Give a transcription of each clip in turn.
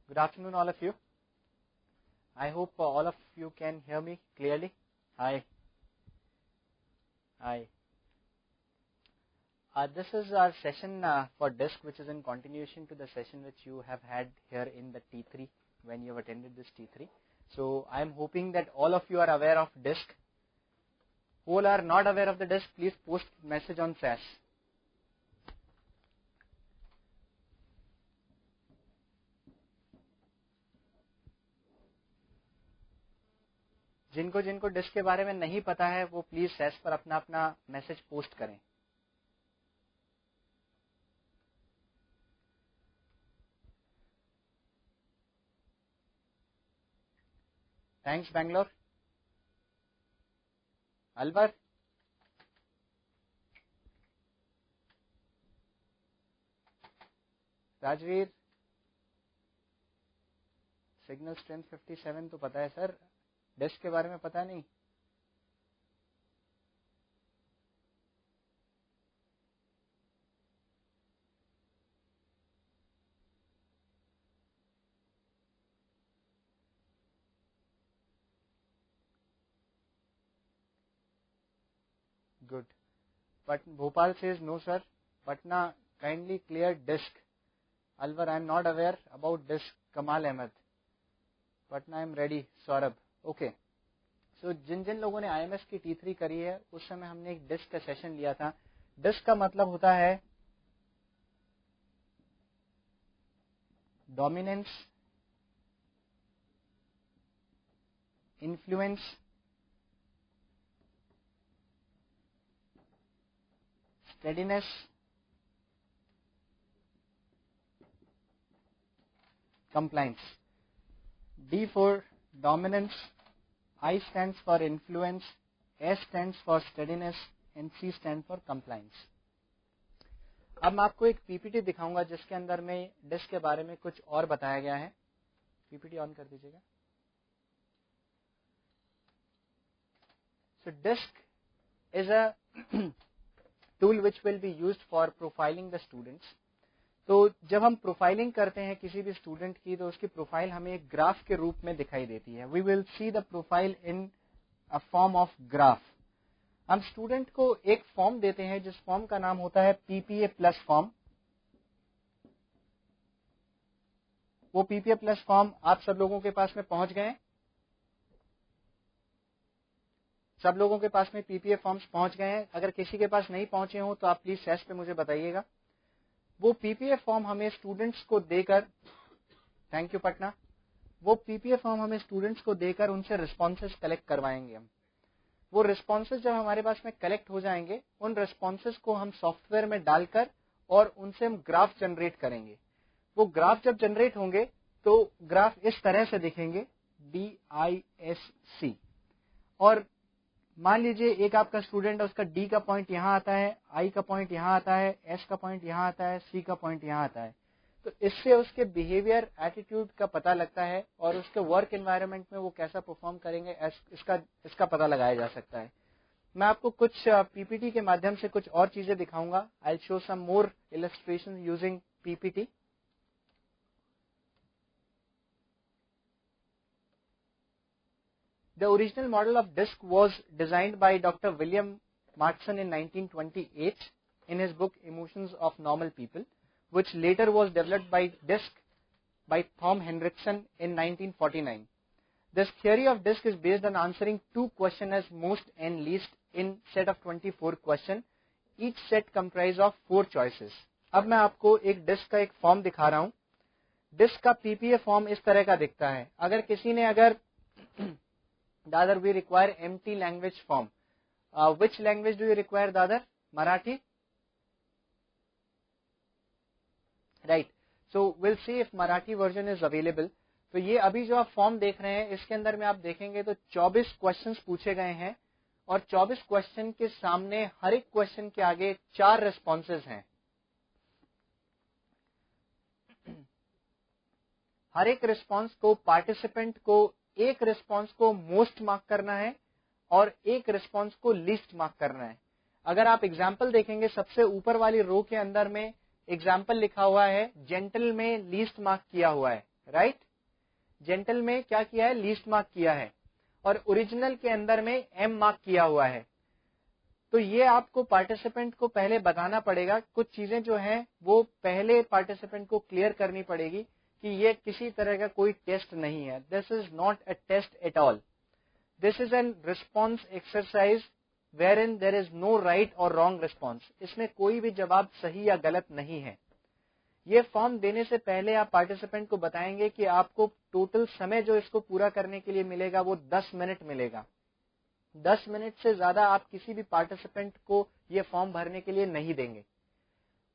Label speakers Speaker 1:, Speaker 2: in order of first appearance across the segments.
Speaker 1: Good afternoon, all of you. I hope all of you can hear me clearly. Hi. Hi. This is our session for DISC, which is in continuation to the session which you have had here in the T3 when you have attended this T3. So I am hoping that all of you are aware of DISC. Who are not aware of the DISC, please post message on SAS. जिनको जिनको disc के बारे में नहीं पता है वो please cess पर अपना अपना मैसेज पोस्ट करें. Thanks Bangalore. Alwar. Rajveer. Signal strength 57 तो पता है सर, डिस्क के बारे में पता नहीं. Good. But Bhopal says no sir. Patna kindly clear disk. Alwar I am not aware about disk. Kamal Ahmad. Patna I am ready. Saurabh. Okay. So जिन जिन लोगों ने आईएमएस की T3 करी है उस समय हमने एक डिस्क का सेशन लिया था. डिस्क का मतलब होता है dominance, influence, steadiness, compliance. D for dominance, I stands for influence, S stands for steadiness and C stands for compliance. अब मैं आपको एक पीपीटी दिखाऊंगा जिसके अंदर में डिस्क के बारे में कुछ और बताया गया है. पीपीटी ऑन कर दीजिएगा. So disk is a tool which will be used for profiling the students. तो जब हम प्रोफाइलिंग करते हैं किसी भी स्टूडेंट की तो उसकी प्रोफाइल हमें एक ग्राफ के रूप में दिखाई देती है. We will see the profile in a form of graph. हम स्टूडेंट को एक फॉर्म देते हैं जिस फॉर्म का नाम होता है पीपीए प्लस फॉर्म. वो पीपीए प्लस फॉर्म आप सब लोगों के पास में पहुंच गए. सब लोगों के पास में पीपीए फॉर्म्स पहुंच गए हैं. अगर किसी के पास नहीं पहुंचे हो तो आप प्लीज सैस पे मुझे बताइएगा. वो पीपीए फॉर्म हमें स्टूडेंट्स को देकर, थैंक यू पटना, वो पीपीए फॉर्म हमें स्टूडेंट्स को देकर उनसे रिस्पॉन्सेज कलेक्ट करवाएंगे हम. वो रिस्पॉन्सेज जब हमारे पास में कलेक्ट हो जाएंगे उन रिस्पॉन्सेज को हम सॉफ्टवेयर में डालकर और उनसे हम ग्राफ जनरेट करेंगे. वो ग्राफ जब जनरेट होंगे तो ग्राफ इस तरह से दिखेंगे, DISC. और मान लीजिए एक आपका स्टूडेंट है, उसका D का पॉइंट यहां आता है, I का पॉइंट यहां आता है, S का पॉइंट यहां आता है, C का पॉइंट यहां आता है. तो इससे उसके बिहेवियर, एटीट्यूड का पता लगता है और उसके वर्क एनवायरनमेंट में वो कैसा परफॉर्म करेंगे इसका पता लगाया जा सकता है. मैं आपको कुछ पीपीटी के माध्यम से कुछ और चीजें दिखाऊंगा. I will show some more illustration using PPT. The original model of DISC was designed by Dr. William Markson in 1928 in his book Emotions of Normal People, which later was developed by DISC by Tom Hendrickson in 1949. This theory of DISC is based on answering two questions as most and least in set of 24 questions. Each set comprised of 4 choices. अब मैं आपको एक disc का एक form दिखा रहा हूं. Disc का पीपीए फॉर्म इस तरह का दिखता है. अगर किसी ने Dadar, we require empty language form. Which language do you require, Dadar? Marathi? Right. So we'll see if Marathi version is available. तो ये अभी जो आप फॉर्म देख रहे हैं इसके अंदर में आप देखेंगे तो 24 क्वेश्चंस पूछे गए हैं और 24 क्वेश्चन के सामने हर एक क्वेश्चन के आगे 4 रिस्पॉन्सेज हैं. हर एक रिस्पॉन्स को पार्टिसिपेंट को एक रिस्पॉन्स को मोस्ट मार्क करना है और एक रिस्पॉन्स को लीस्ट मार्क करना है. अगर आप एग्जाम्पल देखेंगे सबसे ऊपर वाली रो के अंदर में एग्जाम्पल लिखा हुआ है, जेंटल में लीस्ट मार्क किया हुआ है. राइट। जेंटल में क्या किया है, लीस्ट मार्क किया है, और ओरिजिनल के अंदर में एम मार्क किया हुआ है। तो ये आपको पार्टिसिपेंट को पहले बताना पड़ेगा, कुछ चीजें जो हैं वो पहले पार्टिसिपेंट को क्लियर करनी पड़ेगी कि ये किसी तरह का कोई टेस्ट नहीं है। This is not a test at all, this is an response exercise where in there is no right और रॉन्ग रिस्पॉन्स। इसमें कोई भी जवाब सही या गलत नहीं है। ये फॉर्म देने से पहले आप पार्टिसिपेंट को बताएंगे कि आपको टोटल समय जो इसको पूरा करने के लिए मिलेगा वो 10 मिनट मिलेगा। 10 मिनट से ज्यादा आप किसी भी पार्टिसिपेंट को ये फॉर्म भरने के लिए नहीं देंगे।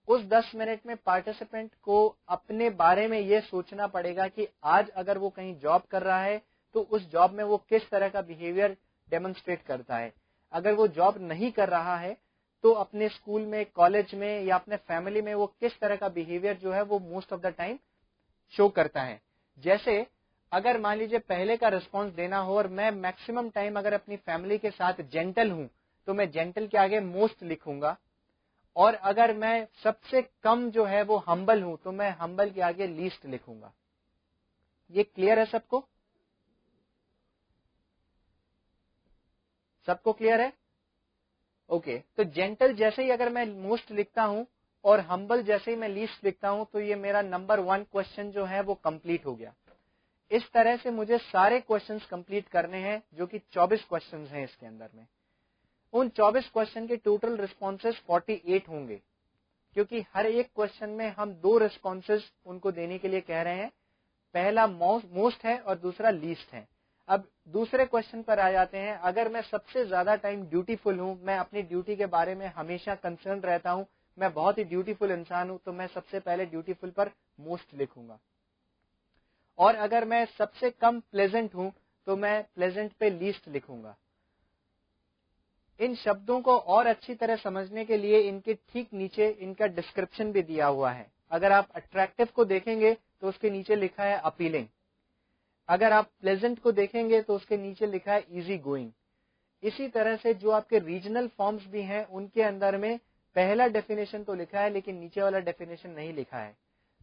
Speaker 1: उस 10 मिनट में पार्टिसिपेंट को अपने बारे में ये सोचना पड़ेगा कि आज अगर वो कहीं जॉब कर रहा है तो उस जॉब में वो किस तरह का बिहेवियर डेमोन्स्ट्रेट करता है। अगर वो जॉब नहीं कर रहा है तो अपने स्कूल में, कॉलेज में या अपने फैमिली में वो किस तरह का बिहेवियर जो है वो most of the time show करता है। जैसे अगर मान लीजिए पहले का रिस्पांस देना हो और मैं मैक्सिमम टाइम अगर अपनी फैमिली के साथ जेंटल हूं तो मैं जेंटल के आगे मोस्ट लिखूंगा, और अगर मैं सबसे कम जो है वो हम्बल हूं तो मैं हम्बल के आगे लीस्ट लिखूंगा। ये क्लियर है सबको? सबको क्लियर है? ओके। तो जेंटल जैसे ही अगर मैं मोस्ट लिखता हूं और हम्बल जैसे ही मैं लीस्ट लिखता हूं तो ये मेरा नंबर 1 क्वेश्चन जो है वो कंप्लीट हो गया। इस तरह से मुझे सारे क्वेश्चंस कंप्लीट करने हैं, जो कि 24 क्वेश्चंस हैं इसके अंदर में। उन 24 क्वेश्चन के टोटल रिस्पॉन्सेज 48 होंगे, क्योंकि हर एक क्वेश्चन में हम 2 रिस्पॉन्सेज उनको देने के लिए कह रहे हैं। पहला मोस्ट है और दूसरा लीस्ट है। अब दूसरे क्वेश्चन पर आ जाते हैं। अगर मैं सबसे ज्यादा टाइम ड्यूटीफुल हूं, मैं अपनी ड्यूटी के बारे में हमेशा कंसर्न रहता हूं, मैं बहुत ही ड्यूटीफुल इंसान हूं, तो मैं सबसे पहले ड्यूटीफुल पर मोस्ट लिखूंगा। और अगर मैं सबसे कम प्लेजेंट हूं तो मैं प्लेजेंट पे लीस्ट लिखूंगा। इन शब्दों को और अच्छी तरह समझने के लिए इनके ठीक नीचे इनका डिस्क्रिप्शन भी दिया हुआ है। अगर आप अट्रैक्टिव को देखेंगे तो उसके नीचे लिखा है अपीलिंग। अगर आप प्लेजेंट को देखेंगे तो उसके नीचे लिखा है इजी गोइंग। इसी तरह से जो आपके रीजनल फॉर्म्स भी हैं उनके अंदर में पहला डेफिनेशन तो लिखा है लेकिन नीचे वाला डेफिनेशन नहीं लिखा है।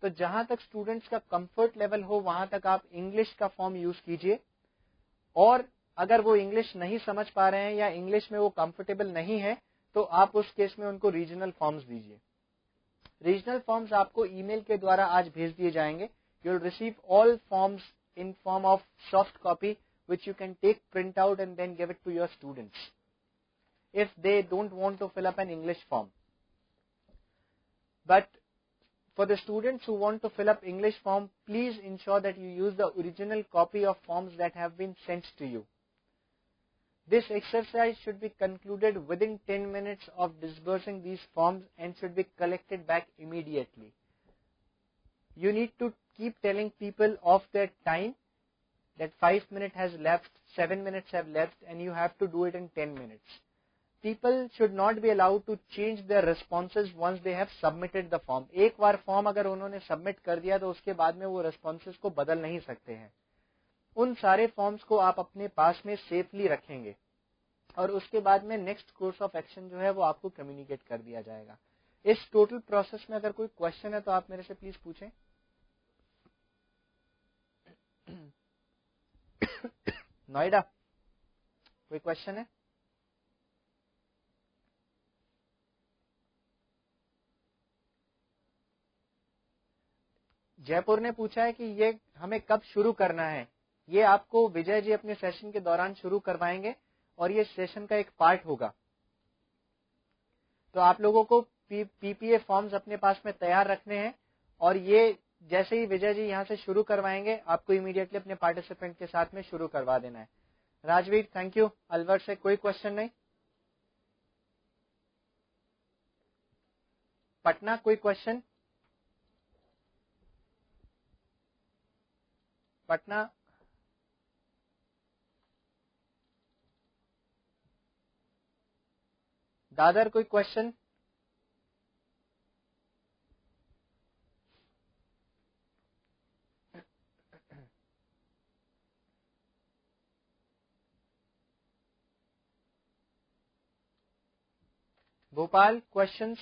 Speaker 1: तो जहां तक स्टूडेंट्स का कंफर्ट लेवल हो वहां तक आप इंग्लिश का फॉर्म यूज कीजिए, और अगर वो इंग्लिश नहीं समझ पा रहे हैं या इंग्लिश में वो कंफर्टेबल नहीं है तो आप उस केस में उनको रीजनल फॉर्म्स दीजिए। रीजनल फॉर्म्स आपको ईमेल के द्वारा आज भेज दिए जाएंगे। You will receive all forms in form of soft copy which you can take print out and then give it to your students if they don't want to fill up an English form. But for the students who want to fill up English form, please ensure that you use the original copy of forms that have been sent to you. This exercise should be concluded within 10 minutes of disbursing these forms and should be collected back immediately. You need to keep telling people of their time that 5 minutes has left, 7 minutes have left, and you have to do it in 10 minutes. People should not be allowed to change their responses once they have submitted the form. एक बार form अगर उन्होंने submit कर दिया तो उसके बाद में वो responses को बदल नहीं सकते हैं। उन सारे फॉर्म्स को आप अपने पास में सेफली रखेंगे और उसके बाद में नेक्स्ट कोर्स ऑफ एक्शन जो है वो आपको कम्युनिकेट कर दिया जाएगा। इस टोटल प्रोसेस में अगर कोई क्वेश्चन है तो आप मेरे से प्लीज पूछें। नोएडा, कोई क्वेश्चन है? जयपुर ने पूछा है कि ये हमें कब शुरू करना है। ये आपको विजय जी अपने सेशन के दौरान शुरू करवाएंगे और ये सेशन का एक पार्ट होगा। तो आप लोगों को पीपीए फॉर्म्स अपने पास में तैयार रखने हैं और ये जैसे ही विजय जी यहां से शुरू करवाएंगे आपको इमीडिएटली अपने पार्टिसिपेंट के साथ में शुरू करवा देना है। Rajveer, thank you. अलवर से कोई क्वेश्चन नहीं? पटना, कोई क्वेश्चन? पटना, दादर, कोई क्वेश्चन? भोपाल, क्वेश्चंस?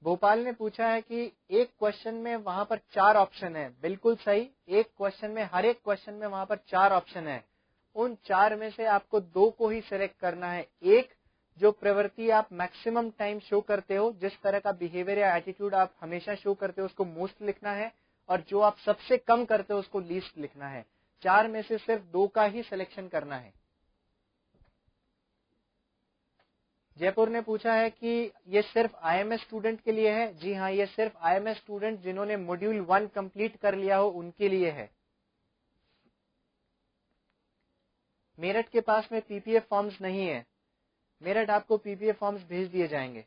Speaker 1: भोपाल ने पूछा है कि एक क्वेश्चन में वहां पर 4 ऑप्शन है। बिल्कुल सही, एक क्वेश्चन में, हर एक क्वेश्चन में वहां पर 4 ऑप्शन है। उन 4 में से आपको 2 को ही सिलेक्ट करना है। एक, जो प्रवृत्ति आप मैक्सिमम टाइम शो करते हो, जिस तरह का बिहेवियर या एटीट्यूड आप हमेशा शो करते हो, उसको मोस्ट लिखना है, और जो आप सबसे कम करते हो उसको लीस्ट लिखना है। 4 में से सिर्फ 2 का ही सिलेक्शन करना है। जयपुर ने पूछा है कि ये सिर्फ आईएमएस स्टूडेंट के लिए है। जी हाँ, ये सिर्फ आईएमएस स्टूडेंट जिन्होंने मॉड्यूल 1 कंप्लीट कर लिया हो उनके लिए है। मेरठ के पास में पीपीएफ फॉर्म्स नहीं है। मेरठ आपको पीपीएफ फॉर्म्स भेज दिए जाएंगे।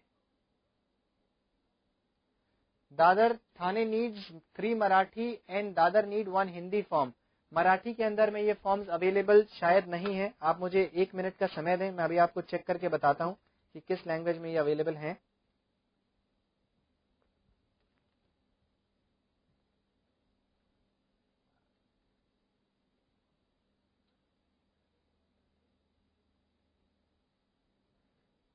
Speaker 1: Dadar Thane needs 3 Marathi and Dadar need 1 Hindi form. Marathi के अंदर में ये फॉर्म्स अवेलेबल शायद नहीं है। आप मुझे 1 मिनट का समय दें, मैं अभी आपको चेक करके बताता हूं कि किस लैंग्वेज में ये अवेलेबल है।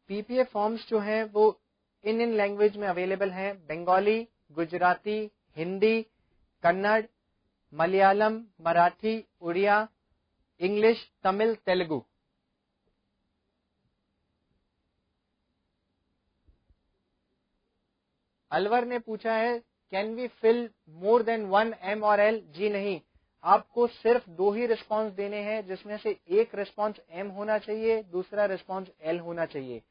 Speaker 1: पीपीएफ फॉर्म्स जो हैं वो इन लैंग्वेज में अवेलेबल हैं। बंगाली, गुजराती, हिंदी, कन्नड़, मलयालम, मराठी, उड़िया, इंग्लिश, तमिल, तेलुगु। अलवर ने पूछा है can we fill more than 1 M और एल। जी नहीं, आपको सिर्फ 2 ही रिस्पांस देने हैं, जिसमें से एक रिस्पांस एम होना चाहिए, दूसरा रिस्पांस एल होना चाहिए।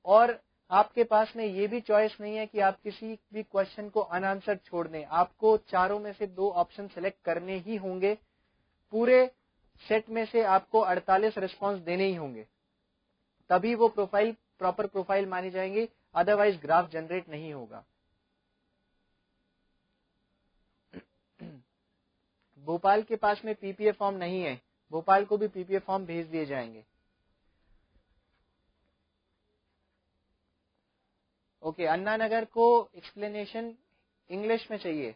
Speaker 1: और आपके पास में ये भी चॉइस नहीं है कि आप किसी भी क्वेश्चन को अनआंसर्ड छोड़ दें। आपको चारों में से 2 ऑप्शन सेलेक्ट करने ही होंगे। पूरे सेट में से आपको 48 रिस्पांस देने ही होंगे, तभी वो प्रोफाइल प्रॉपर प्रोफाइल मानी जाएंगी, अदरवाइज ग्राफ जनरेट नहीं होगा। भोपाल के पास में पीपीएफ फॉर्म नहीं है। भोपाल को भी पीपीएफ फॉर्म भेज दिए जाएंगे। ओके, अन्ना नगर को एक्सप्लेनेशन इंग्लिश में चाहिए।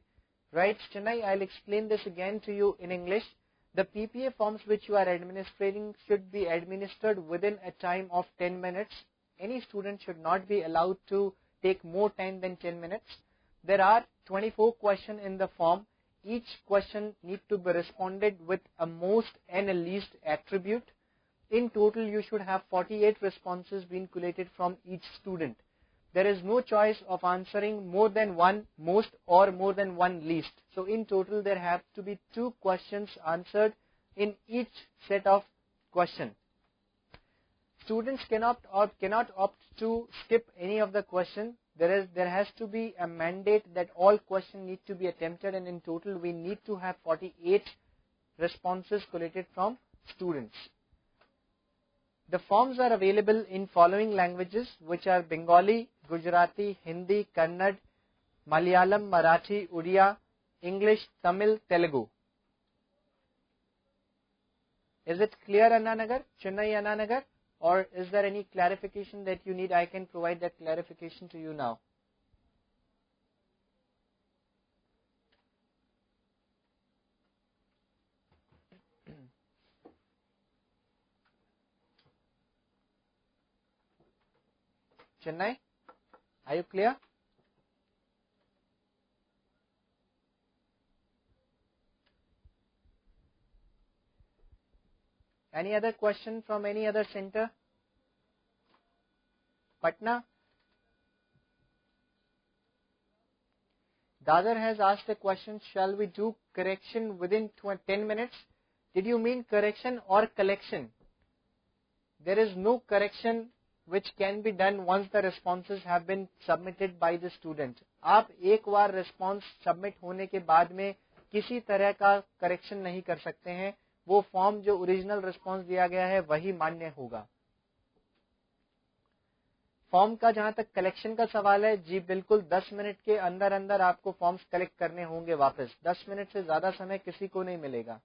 Speaker 1: Right Chennai, I will explain this again to you in English. The PPA forms which you are administering should be administered within a time of 10 minutes. Any student should not be allowed to take more time than 10 minutes. There are 24 questions in the form. Each question needs to be responded with a most and a least attribute. In total, you should have 48 responses being collated from each student. There is no choice of answering more than 1 most or more than 1 least. So in total, there have to be 2 questions answered in each set of question. Students cannot opt to skip any of the question. There has to be a mandate that all questions need to be attempted, and in total, we need to have 48 responses collated from students. The forms are available in following languages, which are Bengali, Gujarati, Hindi, Kannada, Malayalam, Marathi, Odia, English, Tamil, Telugu. Is it clear, Anna Nagar, Chennai, Anna Nagar? Or is there any clarification that you need? I can provide that clarification to you now. Chennai, are you clear? Any other question from any other center? Patna? Dadar has asked a question, shall we do correction within 10 minutes? Did you mean correction or collection? There is no correction which can be done once the responses have been submitted by the student. आप एक बार response submit होने के बाद में किसी तरह का correction नहीं कर सकते हैं। वो फॉर्म जो ओरिजिनल रिस्पांस दिया गया है वही मान्य होगा। फॉर्म का जहां तक कलेक्शन का सवाल है, जी बिल्कुल 10 मिनट के अंदर अंदर आपको फॉर्म्स कलेक्ट करने होंगे वापस। 10 मिनट से ज्यादा समय किसी को नहीं मिलेगा।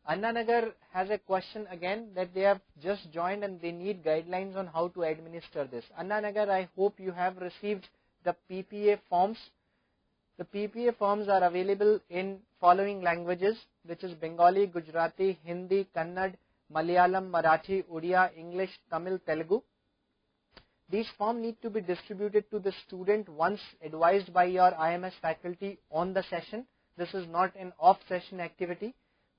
Speaker 1: Anna Nagar has a question again that they have just joined and they need guidelines on how to administer this. Anna Nagar, I hope you have received the PPA forms The PPA forms are available in following languages, which is Bengali, Gujarati, Hindi, Kannada, Malayalam, Marathi, Odia, English, Tamil, Telugu. These forms need to be distributed to the student once advised by your IMS faculty on the session. This is not an off-session activity.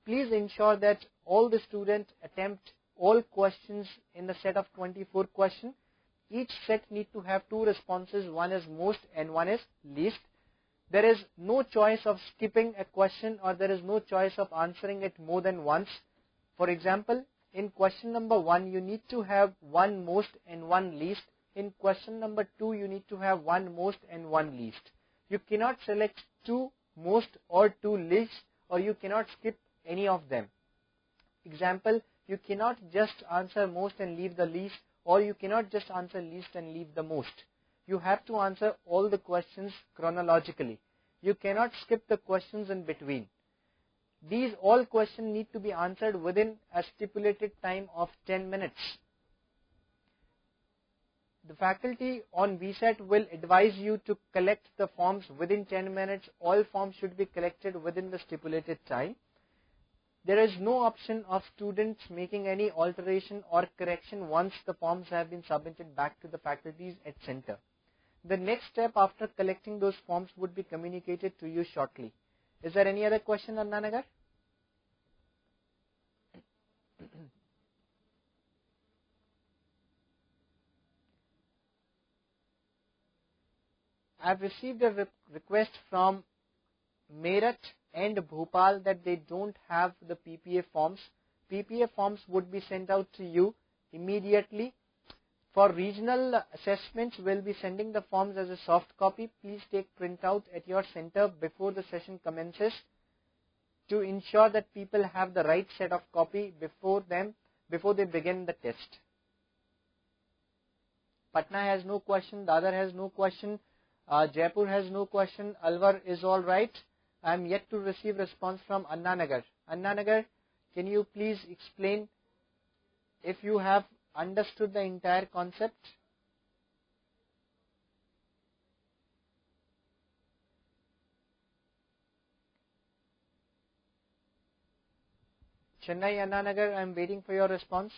Speaker 1: Please ensure that all the students attempt all questions in the set of 24 questions. Each set needs to have two responses. One is most and one is least. There is no choice of skipping a question, or there is no choice of answering it more than once. For example, in question number 1, you need to have one most and one least. In question number 2, you need to have one most and one least. You cannot select two most or two least, or you cannot skip any of them. Example, you cannot just answer most and leave the least, or you cannot just answer least and leave the most. You have to answer all the questions chronologically. You cannot skip the questions in between. These all questions need to be answered within a stipulated time of 10 minutes. The faculty on VSET will advise you to collect the forms within 10 minutes. All forms should be collected within the stipulated time. There is no option of students making any alteration or correction once the forms have been submitted back to the faculties at center. The next step after collecting those forms would be communicated to you shortly. Is there any other question, Anna Nagar? I have received a request from Meerut and Bhopal that they don't have the PPA forms. PPA forms would be sent out to you immediately. For regional assessments, we'll be sending the forms as a soft copy. Please take printout at your center before the session commences to ensure that people have the right set of copy before they begin the test. Patna has no question, Dadar has no question, Jaipur has no question, Alwar is all right. I am yet to receive response from Anna Nagar. Anna Nagar, can you please explain if you have understood the entire concept? Chennai, Anna Nagar, I am waiting for your response.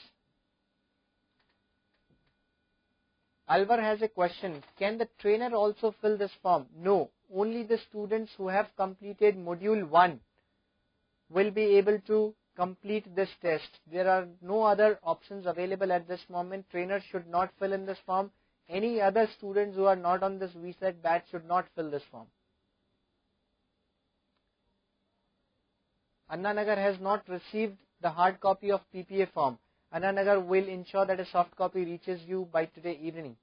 Speaker 1: Alvar has a question. Can the trainer also fill this form? No. Only the students who have completed module 1 will be able to complete this test. There are no other options available at this moment. Trainers should not fill in this form. Any other students who are not on this VSET batch should not fill this form. Anna Nagar has not received the hard copy of PPA form. Anna Nagar will ensure that a soft copy reaches you by today evening.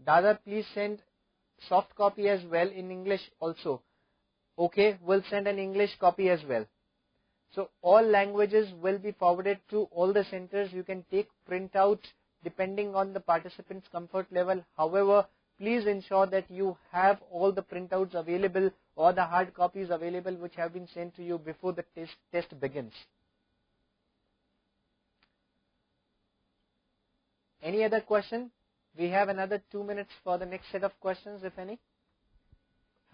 Speaker 1: Dada, please send soft copy as well in English also. Okay, we'll send an English copy as well. So all languages will be forwarded to all the centers. You can take printout depending on the participant's comfort level. However, please ensure that you have all the printouts available or the hard copies available which have been sent to you before the test begins. Any other question? We have another 2 minutes for the next set of questions, if any.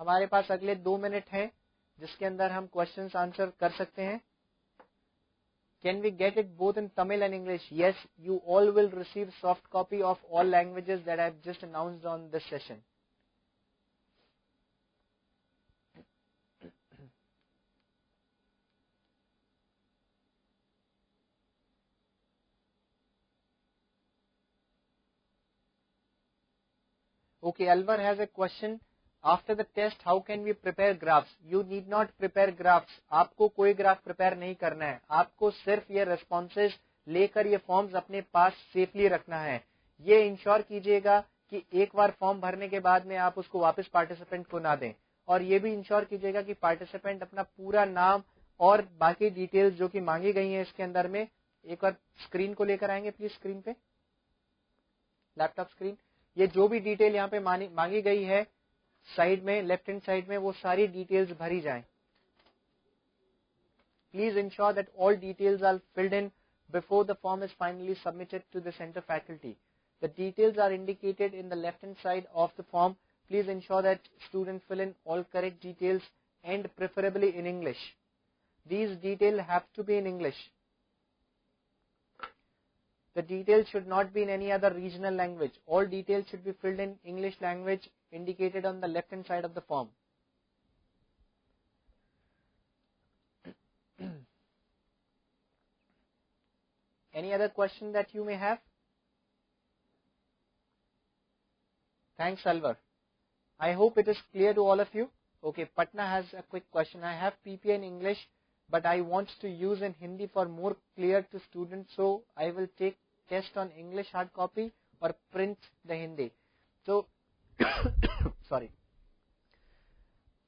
Speaker 1: हमारे पास अगले 2 minute हैं जिसके अंदर हम questions answer कर सकते हैं. Can we get it both in Tamil and English? Yes, you all will receive soft copy of all languages that I have just announced on this session. Okay, Alvar has a question. After the test, how can we prepare graphs? You need not prepare graphs. आपको कोई graph prepare नहीं करना है. आपको सिर्फ ये responses लेकर ये फॉर्म्स अपने पास सेफली रखना है. ये इंश्योर कीजिएगा कि एक बार फॉर्म भरने के बाद में आप उसको वापस पार्टिसिपेंट को ना दें. और ये भी इंश्योर कीजिएगा कि पार्टिसिपेंट अपना पूरा नाम और बाकी डिटेल्स जो कि मांगी गई हैं इसके अंदर में, एक बार स्क्रीन को लेकर आएंगे प्लीज. स्क्रीन पे, लैपटॉप स्क्रीन, ये जो भी डिटेल यहाँ पे मांगी गई है साइड में, लेफ्ट हैंड साइड में, वो सारी डिटेल्स भरी जाएं. Please ensure that all details are filled in before the form is finally submitted to the centre faculty. The details are indicated in the left hand side of the form. Please ensure that students fill in all correct details and preferably in English. These details have to be in English. The details should not be in any other regional language. All details should be filled in English language indicated on the left hand side of the form. Any other question that you may have? Thanks, Alvar. I hope it is clear to all of you. Okay, Patna has a quick question. I have PPA in English, but I want to use in Hindi for more clear to students, so I will take test on English hard copy or print the Hindi. So, sorry.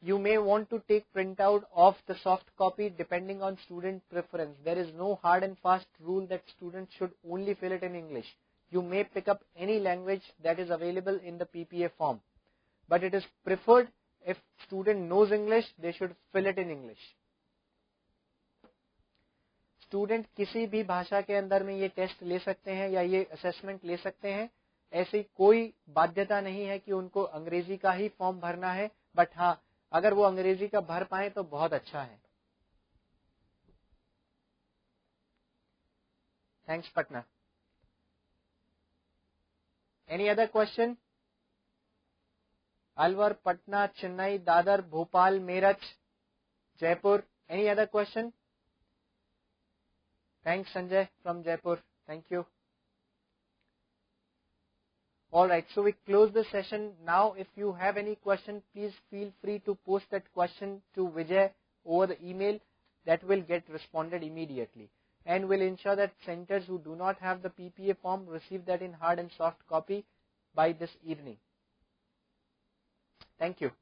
Speaker 1: You may want to take printout of the soft copy depending on student preference. There is no hard and fast rule that students should only fill it in English. You may pick up any language that is available in the PPA form. But it is preferred if student knows English, they should fill it in English. Student किसी भी भाषा के अंदर में ये test ले सकते हैं या ये असेसमेंट ले सकते हैं. ऐसी कोई बाध्यता नहीं है कि उनको अंग्रेजी का ही फॉर्म भरना है, बट हाँ, अगर वो अंग्रेजी का भर पाए तो बहुत अच्छा है. Thanks Patna. Any other question? Alwar, Patna, Chennai, Dadar, Bhopal, Meerut, Jaipur. Any other question? Thanks, Sanjay from Jaipur. Thank you. All right, so we close the session now. If you have any question, please feel free to post that question to Vijay over the email. That will get responded immediately. And will ensure that centers who do not have the PPA form receive that in hard and soft copy by this evening. Thank you.